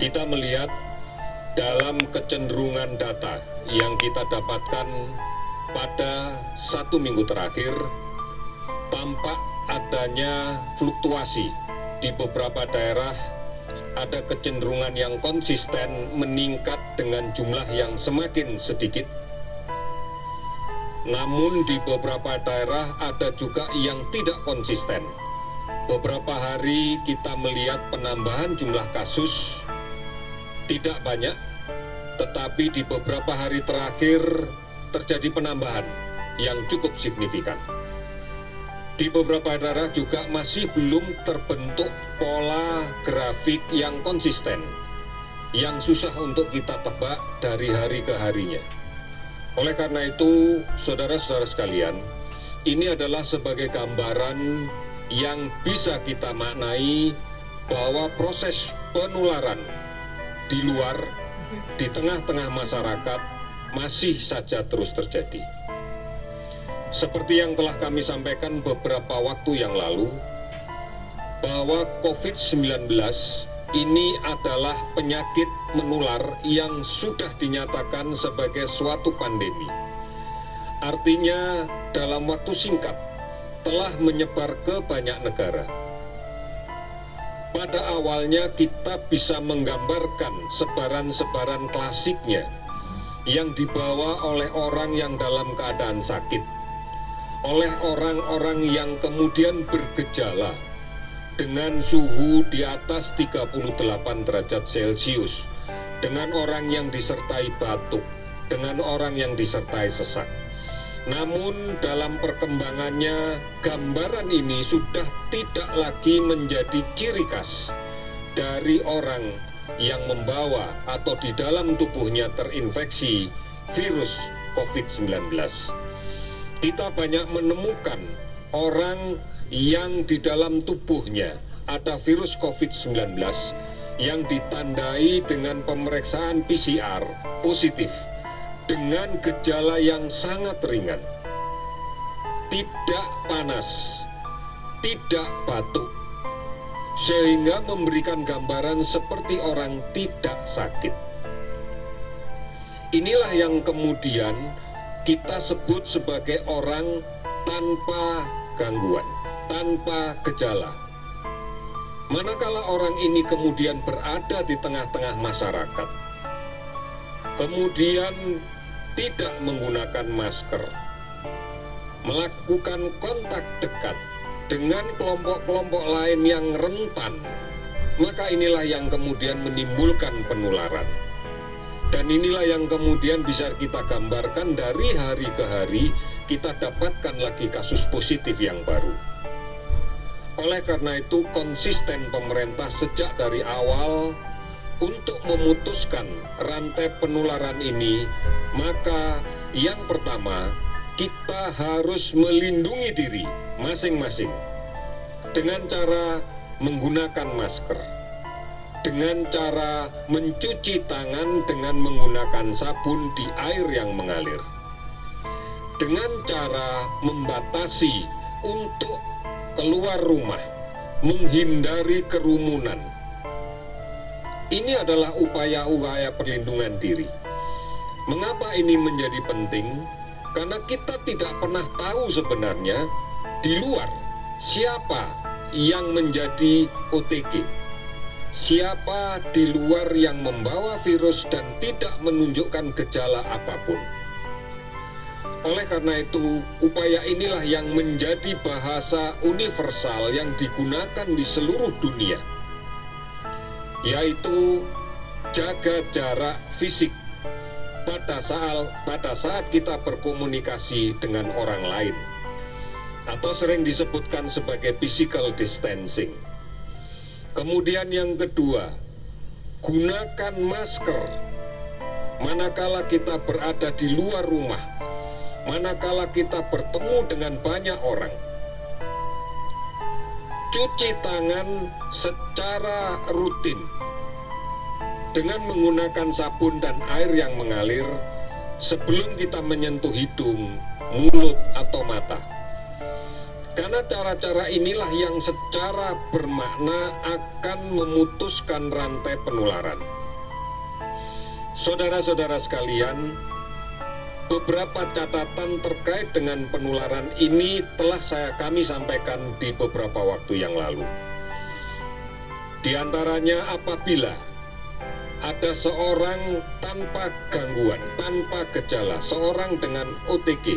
kita melihat dalam kecenderungan data yang kita dapatkan pada 1 minggu terakhir, tampak adanya fluktuasi di beberapa daerah, ada kecenderungan yang konsisten meningkat dengan jumlah yang semakin sedikit. Namun di beberapa daerah ada juga yang tidak konsisten. Beberapa hari kita melihat penambahan jumlah kasus tidak banyak, tetapi di beberapa hari terakhir terjadi penambahan yang cukup signifikan. Di beberapa daerah juga masih belum terbentuk pola grafik yang konsisten, yang susah untuk kita tebak dari hari ke harinya. Oleh karena itu, saudara-saudara sekalian, ini adalah sebagai gambaran yang bisa kita maknai bahwa proses penularan di luar, di tengah-tengah masyarakat masih saja terus terjadi. Seperti yang telah kami sampaikan beberapa waktu yang lalu, bahwa COVID-19 ini adalah penyakit menular yang sudah dinyatakan sebagai suatu pandemi. Artinya dalam waktu singkat telah menyebar ke banyak negara. Pada awalnya kita bisa menggambarkan sebaran-sebaran klasiknya yang dibawa oleh orang yang dalam keadaan sakit, oleh orang-orang yang kemudian bergejala dengan suhu di atas 38 derajat Celcius, dengan orang yang disertai batuk, dengan orang yang disertai sesak. Namun dalam perkembangannya, gambaran ini sudah tidak lagi menjadi ciri khas dari orang yang membawa atau di dalam tubuhnya terinfeksi virus COVID-19. Kita banyak menemukan orang yang di dalam tubuhnya ada virus COVID-19 yang ditandai dengan pemeriksaan PCR positif dengan gejala yang sangat ringan, tidak panas, tidak batuk, sehingga memberikan gambaran seperti orang tidak sakit. Inilah yang kemudian kita sebut sebagai orang tanpa gangguan, tanpa gejala. Manakala orang ini kemudian berada di tengah-tengah masyarakat, kemudian tidak menggunakan masker, melakukan kontak dekat dengan kelompok-kelompok lain yang rentan, maka inilah yang kemudian menimbulkan penularan. Dan inilah yang kemudian bisa kita gambarkan dari hari ke hari, kita dapatkan lagi kasus positif yang baru. Oleh karena itu, konsisten pemerintah sejak dari awal untuk memutuskan rantai penularan ini, maka yang pertama, kita harus melindungi diri masing-masing dengan cara menggunakan masker, dengan cara mencuci tangan dengan menggunakan sabun di air yang mengalir, dengan cara membatasi untuk keluar rumah, menghindari kerumunan. Ini adalah upaya-upaya perlindungan diri. Mengapa ini menjadi penting? Karena kita tidak pernah tahu sebenarnya di luar siapa yang menjadi OTG, siapa di luar yang membawa virus dan tidak menunjukkan gejala apapun. Oleh karena itu, upaya inilah yang menjadi bahasa universal yang digunakan di seluruh dunia, yaitu jaga jarak fisik pada saat kita berkomunikasi dengan orang lain, atau sering disebutkan sebagai physical distancing. Kemudian yang kedua, gunakan masker manakala kita berada di luar rumah, manakala kita bertemu dengan banyak orang. Cuci tangan secara rutin dengan menggunakan sabun dan air yang mengalir sebelum kita menyentuh hidung, mulut, atau mata. Karena cara-cara inilah yang secara bermakna akan memutuskan rantai penularan. Saudara-saudara sekalian, beberapa catatan terkait dengan penularan ini telah kami sampaikan di beberapa waktu yang lalu. Di antaranya apabila ada seorang tanpa gangguan, tanpa gejala, seorang dengan OTG,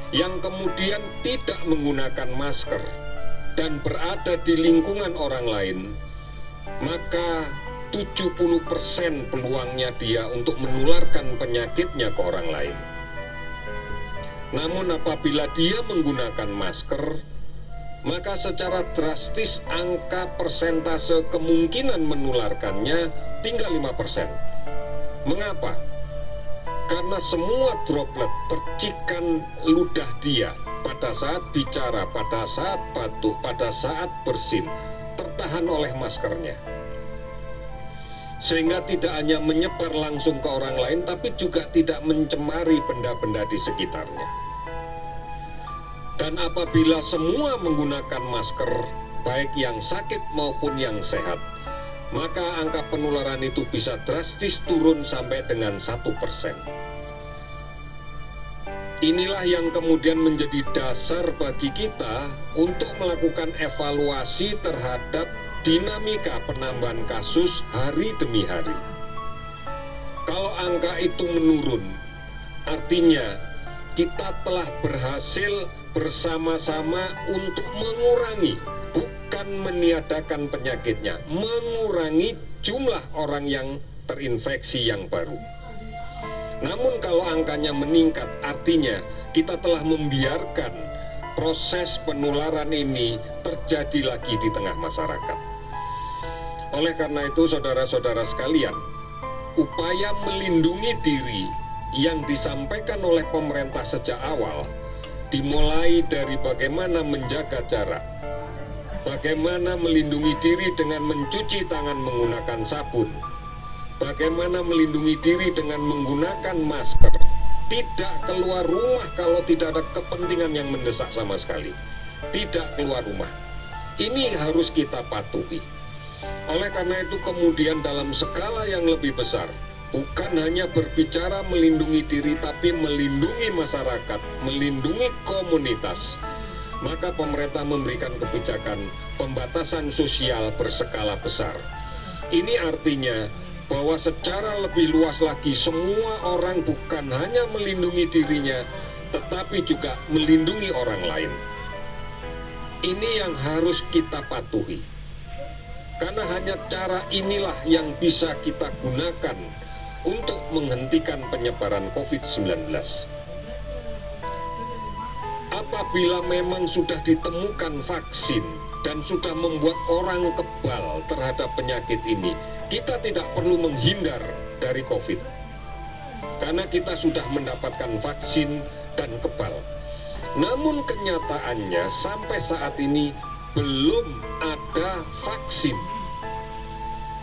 yang kemudian tidak menggunakan masker dan berada di lingkungan orang lain, maka 70% peluangnya dia untuk menularkan penyakitnya ke orang lain. Namun apabila dia menggunakan masker, maka secara drastis angka persentase kemungkinan menularkannya tinggal 5%. Mengapa? Karena semua droplet percikan ludah dia pada saat bicara, pada saat batuk, pada saat bersin tertahan oleh maskernya. Sehingga tidak hanya menyebar langsung ke orang lain, tapi juga tidak mencemari benda-benda di sekitarnya. Dan apabila semua menggunakan masker, baik yang sakit maupun yang sehat, maka angka penularan itu bisa drastis turun sampai dengan 1%. Inilah yang kemudian menjadi dasar bagi kita untuk melakukan evaluasi terhadap dinamika penambahan kasus hari demi hari. Kalau angka itu menurun, artinya kita telah berhasil bersama-sama untuk mengurangi, bukan meniadakan penyakitnya, mengurangi jumlah orang yang terinfeksi yang baru. Namun kalau angkanya meningkat, artinya kita telah membiarkan proses penularan ini terjadi lagi di tengah masyarakat. Oleh karena itu, saudara-saudara sekalian, upaya melindungi diri yang disampaikan oleh pemerintah sejak awal dimulai dari bagaimana menjaga jarak, bagaimana melindungi diri dengan mencuci tangan menggunakan sabun, bagaimana melindungi diri dengan menggunakan masker, tidak keluar rumah kalau tidak ada kepentingan yang mendesak sama sekali, tidak keluar rumah. Ini harus kita patuhi. Oleh karena itu kemudian dalam skala yang lebih besar, bukan hanya berbicara melindungi diri, tapi melindungi masyarakat, melindungi komunitas, maka pemerintah memberikan kebijakan pembatasan sosial berskala besar. Ini artinya bahwa secara lebih luas lagi semua orang bukan hanya melindungi dirinya, tetapi juga melindungi orang lain. Ini yang harus kita patuhi. Karena hanya cara inilah yang bisa kita gunakan untuk menghentikan penyebaran COVID-19. Apabila memang sudah ditemukan vaksin dan sudah membuat orang kebal terhadap penyakit ini, kita tidak perlu menghindar dari COVID. Karena kita sudah mendapatkan vaksin dan kebal. Namun kenyataannya sampai saat ini belum ada vaksin.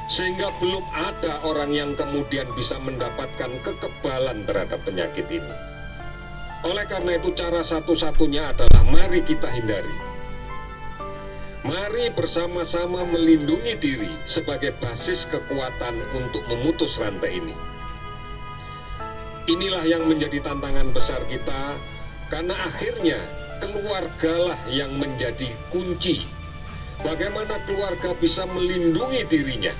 Sehingga belum ada orang yang kemudian bisa mendapatkan kekebalan terhadap penyakit ini. Oleh karena itu cara satu-satunya adalah mari kita hindari. Mari bersama-sama melindungi diri sebagai basis kekuatan untuk memutus rantai ini. Inilah yang menjadi tantangan besar kita, karena akhirnya keluargalah yang menjadi kunci. Bagaimana keluarga bisa melindungi dirinya?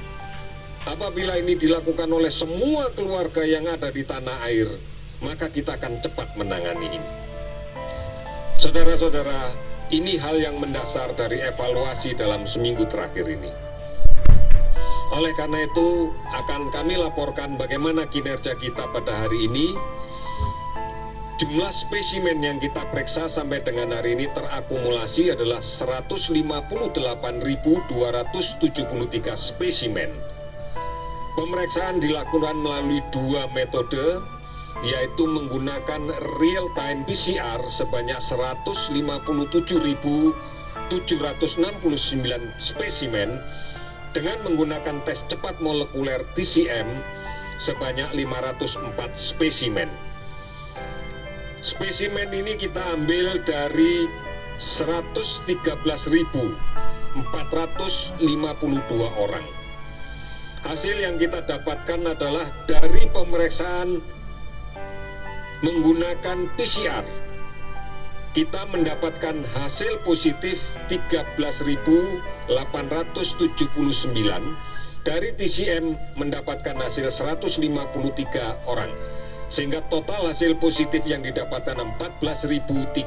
Apabila ini dilakukan oleh semua keluarga yang ada di tanah air, maka kita akan cepat menangani ini. Saudara-saudara, ini hal yang mendasar dari evaluasi dalam seminggu terakhir ini. Oleh karena itu, akan kami laporkan bagaimana kinerja kita pada hari ini. Jumlah spesimen yang kita periksa sampai dengan hari ini terakumulasi adalah 158.273 spesimen. Pemeriksaan dilakukan melalui 2 metode, yaitu menggunakan real-time PCR sebanyak 157.769 spesimen dengan menggunakan tes cepat molekuler TCM sebanyak 504 spesimen. Spesimen ini kita ambil dari 113.452 orang. Hasil yang kita dapatkan adalah dari pemeriksaan menggunakan PCR. Kita mendapatkan hasil positif 13.879, dari TCM mendapatkan hasil 153 orang. Sehingga total hasil positif yang didapatkan 14.032.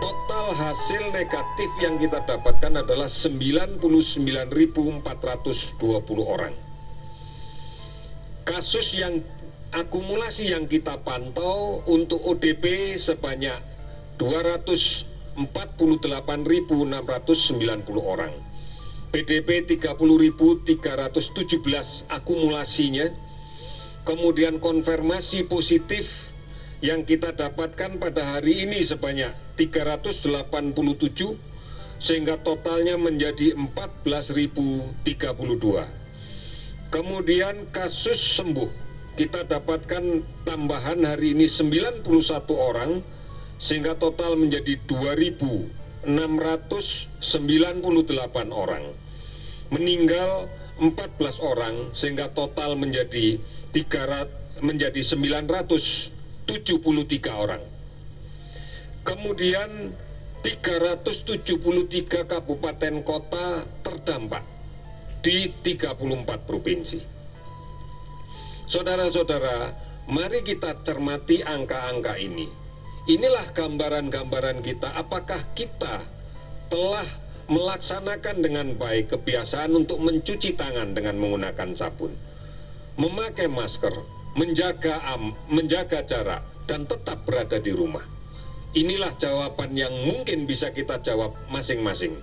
Total hasil negatif yang kita dapatkan adalah 99.420 orang. Kasus yang akumulasi yang kita pantau untuk ODP sebanyak 248.690 orang. PDP 30.317 akumulasinya. Kemudian konfirmasi positif yang kita dapatkan pada hari ini sebanyak 387, sehingga totalnya menjadi 14.032. Kemudian kasus sembuh kita dapatkan tambahan hari ini 91 orang, sehingga total menjadi 2.698 orang. Meninggal 14 orang, sehingga total menjadi 973 orang. Kemudian 373 kabupaten kota terdampak di 34 provinsi. Saudara-saudara, mari kita cermati angka-angka ini. Inilah gambaran-gambaran kita, apakah kita telah melaksanakan dengan baik kebiasaan untuk mencuci tangan dengan menggunakan sabun, memakai masker, menjaga jarak, dan tetap berada di rumah. Inilah jawaban yang mungkin bisa kita jawab masing-masing.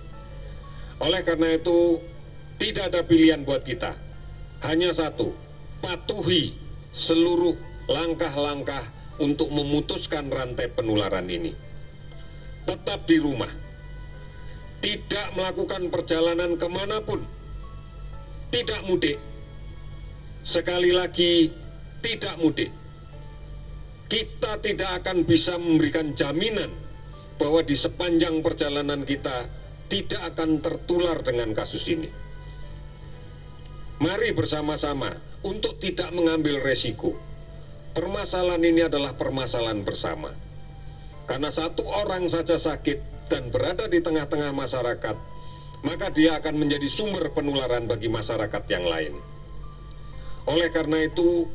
Oleh karena itu, tidak ada pilihan buat kita. Hanya satu, patuhi seluruh langkah-langkah untuk memutuskan rantai penularan ini. Tetap di rumah. Tidak melakukan perjalanan kemanapun. Tidak mudik. Sekali lagi, tidak mudik. Kita tidak akan bisa memberikan jaminan bahwa di sepanjang perjalanan kita tidak akan tertular dengan kasus ini. Mari bersama-sama untuk tidak mengambil resiko. Permasalahan ini adalah permasalahan bersama. Karena satu orang saja sakit dan berada di tengah-tengah masyarakat, maka dia akan menjadi sumber penularan bagi masyarakat yang lain. Oleh karena itu,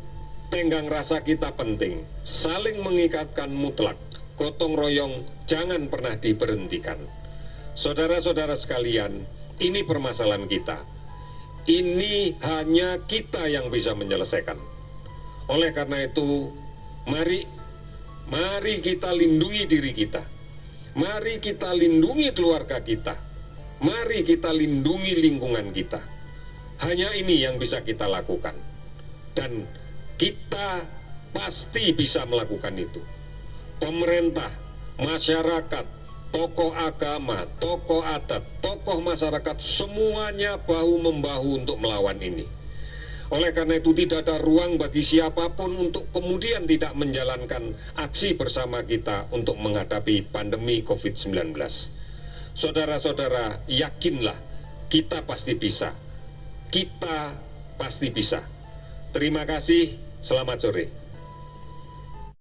tenggang rasa kita penting, saling mengikatkan mutlak, gotong royong jangan pernah diberhentikan. Saudara-saudara sekalian, ini permasalahan kita. Ini hanya kita yang bisa menyelesaikan. Oleh karena itu, mari kita lindungi diri kita. Mari kita lindungi keluarga kita. Mari kita lindungi lingkungan kita. Hanya ini yang bisa kita lakukan. Dan kita pasti bisa melakukan itu. Pemerintah, masyarakat, tokoh agama, tokoh adat, tokoh masyarakat, semuanya bahu-membahu untuk melawan ini. Oleh karena itu tidak ada ruang bagi siapapun untuk kemudian tidak menjalankan aksi bersama kita untuk menghadapi pandemi COVID-19. Saudara-saudara, yakinlah kita pasti bisa. Kita pasti bisa. Terima kasih, selamat sore.